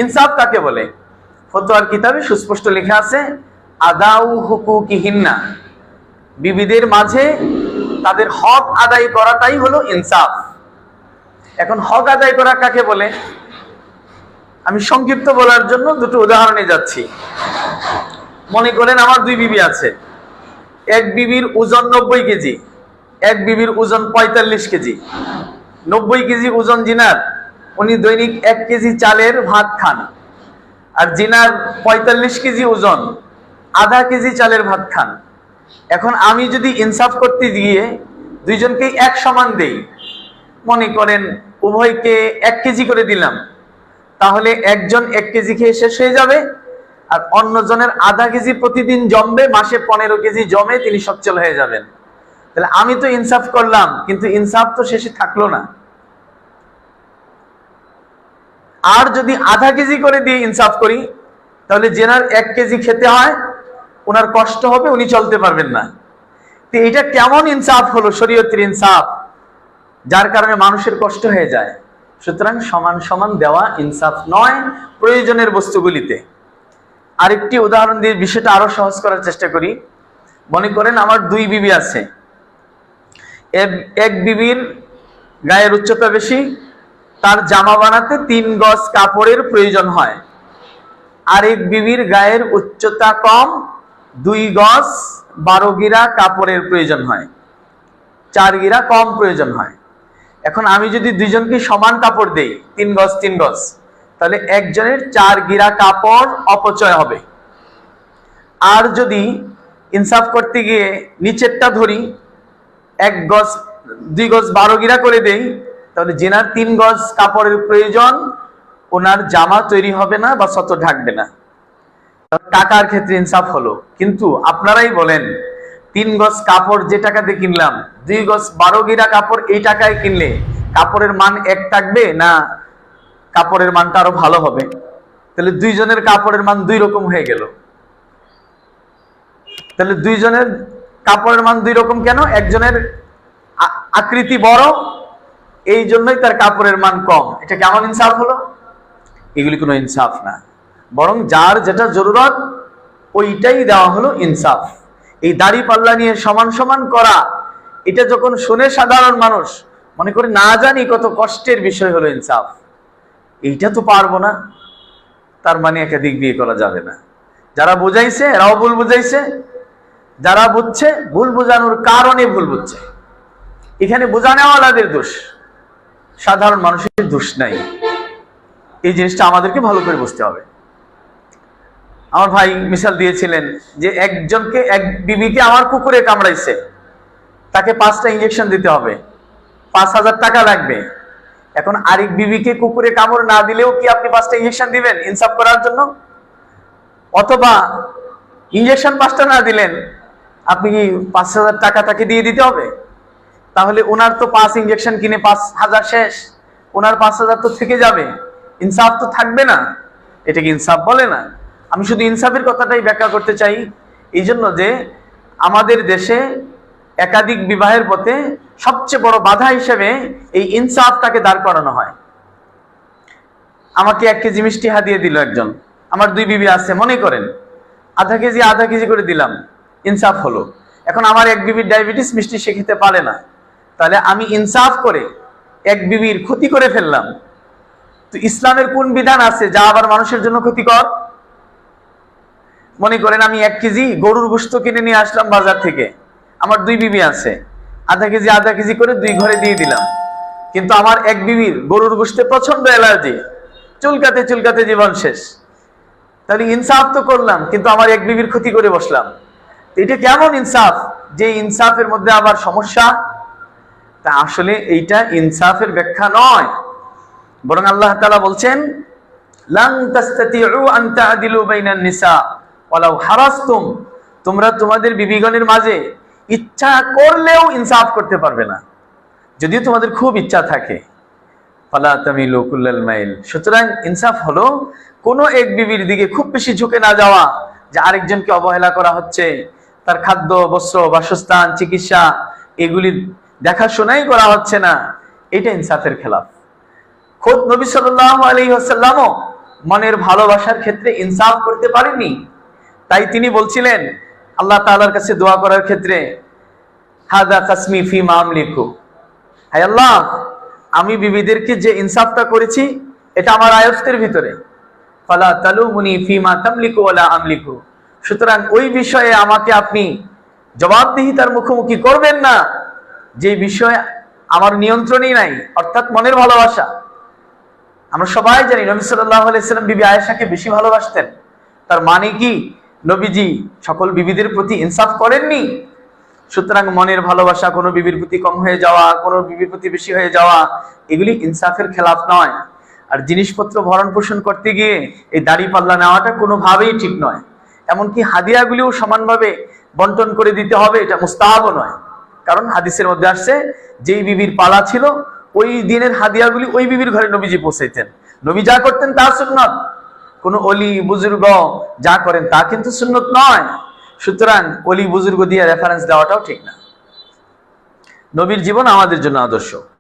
ইনসাফ কাকে বলে? ফতোয়ার কিতাবে সুস্পষ্ট লেখা আছে, আদাউ হুকুকিহিন্না, বিবিদের মাঝে তাদের হক আদায় করাটাই হলো ইনসাফ। এখন হক আদায় করা কাকে বলে? আমি সংক্ষিপ্ত বলার জন্য দুটো উদাহরণে যাচ্ছি। মনে করেন আমার দুই বিবি আছে, এক বিবির ওজন 90 কেজি, এক বিবির ওজন 45 কেজি। 90 কেজি ওজন জিনার, উনি দৈনিক 1 কেজি চালের ভাত খান। আর জিনার 45 কেজি ওজন, আধা কেজি চালের ভাত খান। এখন আমি যদি ইনসাফ করতে গিয়ে দুইজনকে এক সমান দেই, মনে করেন উভয়কে 1 কেজি করে দিলাম, তাহলে একজন 1 কেজি খেয়ে শেষ হয়ে যাবে, আর অন্যজনের আধা কেজি প্রতিদিন জমবে, মাসে 15 কেজি জমে তিনি সচ্ছল হয়ে যাবেন। তাহলে আমি তো ইনসাফ করলাম, কিন্তু ইনসাফ তো শেষে থাকলো না। আর যদি আধা কেজি করে দিয়ে ইনসাফ করি, তাহলে যেনার 1 কেজি খেতে হয়, ওনার কষ্ট হবে, উনি চলতে পারবেন না। তো এটা কেমন ইনসাফ হলো? শরীয়তের ইনসাফ, যার কারণে মানুষের কষ্ট হয়ে যায়। সুতরাং সমান সমান দেওয়া ইনসাফ নয় প্রয়োজনের বস্তুগুলিতে। আরেকটি উদাহরণ দিয়ে বিষয়টা আরো সহজ করার চেষ্টা করি। মনে করেন আমার দুই বিবি আছে, এক বিবির গায়ের উচ্চতা বেশি, তার জামা বানাতে 3 গজ কাপড়ের প্রয়োজন হয়। আরেক বিবির গায়ের উচ্চতা কম, 2 গজ 12 গিরা কাপড়ের প্রয়োজন হয়, 4 গিরা কম প্রয়োজন হয়। এখন আমি যদি দুইজনকে সমান কাপড় দেই, 3 গজ 3 গজ, তাহলে একজনের 4 গিরা কাপড় অপচয় হবে। আর যদি ইনসাফ করতে গিয়ে নিচেরটা ধরি, 1 গজ 2 গজ 12 গিরা করে দেই, তাহলে যেনার 3 গজ কাপড়ের প্রয়োজন, ওনার জামা তৈরি হবে না বা শত ঢাকবে না। টাকার ক্ষেত্রে ইনসাফ হলো। কিন্তু আপনারাই বলেন, 3 গজ কাপড় যে টাকা দিয়ে কিনলাম, 2 গজ 12 গিরা কাপড় এই টাকায় কিনলে কাপড়ের মান এক থাকবে না কাপড়ের মানটা আরো ভালো হবে? তাহলে দুইজনের কাপড়ের মান 2 রকম হয়ে গেল। তাহলে দুইজনের কাপড়ের মান 2 রকম কেন? একজনের আকৃতি বড়, এই জন্যই তার কাপড়ের মান কম। এটা কেমন ইনসাফ হলো? এগুলি কোনো ইনসাফ না, বরং যার যেটা জরুরত ওইটাই দেওয়া হলো ইনসাফ। এই দাড়ি পাল্লা নিয়ে সমান সমান করা, এটা যখন শুনে সাধারণ মানুষ মনে করে না জানি কত কষ্টের বিষয় হলো ইনসাফ। এইটা তো পারবো না, তার মানে একাধিক বিয়ে করা যাবে না। যারা বুঝাইছে এরাও ভুল বুঝাইছে, যারা বুঝছে ভুল বোঝানোর কারণে ভুল বুঝছে। এখানে বোঝানোওয়ালাদের দোষ, সাধারণ মানুষের দোষ নাই। এই জিনিসটা আমাদেরকে ভালো করে বুঝতে হবে। আমার ভাই মিসাল দিয়েছিলেন যে একজনকে, এক বিবিকে আমার কুকুরে কামড়াইছে, তাকে 5টা ইঞ্জেকশন দিতে হবে, 5000 টাকা লাগবে। এখন আরেক বিবিকে কুকুরে কামড় না দিলেও কি আপনি 5টা ইঞ্জেকশন দিবেন ইনসাফ করার জন্য? অথবা ইঞ্জেকশন 5টা না দিলেন, আপনি কি 5000 টাকা তাকে দিয়ে দিতে হবে? তাহলে ওনার তো 5 ইঞ্জেকশন কিনে 5000 শেষ, ওনার 5000 তো থেকে যাবে, ইনসাফ তো থাকবে না। এটাকে ইনসাফ বলে না। আমি শুধু ইনসাফের কথাটাই ব্যাখ্যা করতে চাই, এই জন্য যে আমাদের দেশে একাধিক বিবাহের পথে সবচেয়ে বড় বাধা হিসেবে এই ইনসাফটাকে দাঁড় করানো হয়। আমাকে 1 কেজি মিষ্টি হাদিয়ে দিল একজন, আমার 2 বিবি আছে, মনে করেন আধা কেজি করে দিলাম, ইনসাফ হলো। এখন আমার 1 বিবির ডায়াবেটিস, মিষ্টি সে খেতে পারে না, তাহলে আমি ইনসাফ করে 1 বিবির ক্ষতি করে ফেললাম। তো ইসলামের কোন বিধান আছে যা আবার মানুষের জন্য ক্ষতিকর? মনে করেন আমি 1 কেজি গরুর গোশত কিনে নিয়ে আসলাম বাজার থেকে, আমার 2 বিবি আছে, আধা কেজি করে 2 ঘরে দিয়ে দিলাম। কিন্তু আমার 1 বিবির গরুর গোশতে প্রচন্ড অ্যালার্জি, চুলকাতে জীবন শেষ। তাহলে ইনসাফ তো করলাম, কিন্তু আমার 1 বিবির ক্ষতি করে বসলাম। এটা কেমন ইনসাফ? যে ইনসাফের মধ্যে আবার সমস্যা। তা আসলে এইটা ইনসাফের ব্যাখ্যা নয়, বরং আল্লাহ তাআলা বলছেন, লান তাস্তাতিউ আন তা'দিলু বাইনান নিসা ওয়ালাউ হারাসতুম, তোমরা তোমাদের বিবিগণের মাঝে ইচ্ছা করলেও ইনসাফ করতে পারবে না, যদিও তোমাদের খুব ইচ্ছা থাকে। ফালা তামিলু কুল্লাল মাইল। সুতরাং ইনসাফ হলো কোনো এক বিবির দিকে খুব বেশি ঝুঁকে না যাওয়া, যে আরেকজনকে অবহেলা করা হচ্ছে, তার খাদ্য, বস্ত্র, বাসস্থান, চিকিৎসা এগুলি দেখাশোনাই করা হচ্ছে না, এটা ইনসাফের খেলাফ। খোদ নবী সাল্লাল্লাহু আলাইহি ওয়াসাল্লামও মনের ভালোবাসার ক্ষেত্রে ইনসাফ করতে পারেননি। তাই তিনি বলছিলেন আল্লাহ তাআলার কাছে দোয়া করার ক্ষেত্রে, হাদা কাসমি ফিমা আমলিকু, হে আল্লাহ, আমি বিবিদেরকে যে ইনসাফটা করেছি এটা আমার আয়ত্তের ভিতরে, ফালা তালুমুনি ফিমা তামলিকু ওয়ালা আমলিকু, সুতরাং ওই বিষয়ে আমাকে আপনি জবাবদিহিতার মুখোমুখি করবেন না যে বিষয়ে আমার নিয়ন্ত্রণই নাই, অর্থাৎ মনের ভালোবাসা। আমরা সবাই জানি নবী সাল্লাল্লাহু আলাইহি সাল্লাম বিবি আয়েশাকে বেশি ভালোবাসতেন। তার মানে কি নবীজি সকল বিবিদের প্রতি ইনসাফ করেননি? সুতরাং মনের ভালোবাসা, কোনো বিবির প্রতি কম হয়ে যাওয়া, কোনো বিবির প্রতি বেশি হয়ে যাওয়া, এগুলি ইনসাফের খেলাফ নয়। আর জিনিসপত্র ভরণ পোষণ করতে গিয়ে এই দাড়ি পাল্লা নেওয়াটা কোনোভাবেই ঠিক নয়। এমনকি হাদিয়াগুলিও সমানভাবে বন্টন করে দিতে হবে, এটা মুস্তাহাবও নয়। কারণ হাদিসের মধ্যে আসছে যেই বিবির পালা ছিল ওই দিনের হাদিয়াগুলি ওই বিবির ঘরে নবীজি পৌঁছাইতেন। নবী যা করতেন তা সুন্নত, কোনো অলি বুজুর্গ যা করেন তা কিন্তু সুন্নত নয়। সুতরাং অলি বুজুর্গ দিয়ে রেফারেন্স দেওয়াটাও ঠিক না। নবীর জীবন আমাদের জন্য আদর্শ।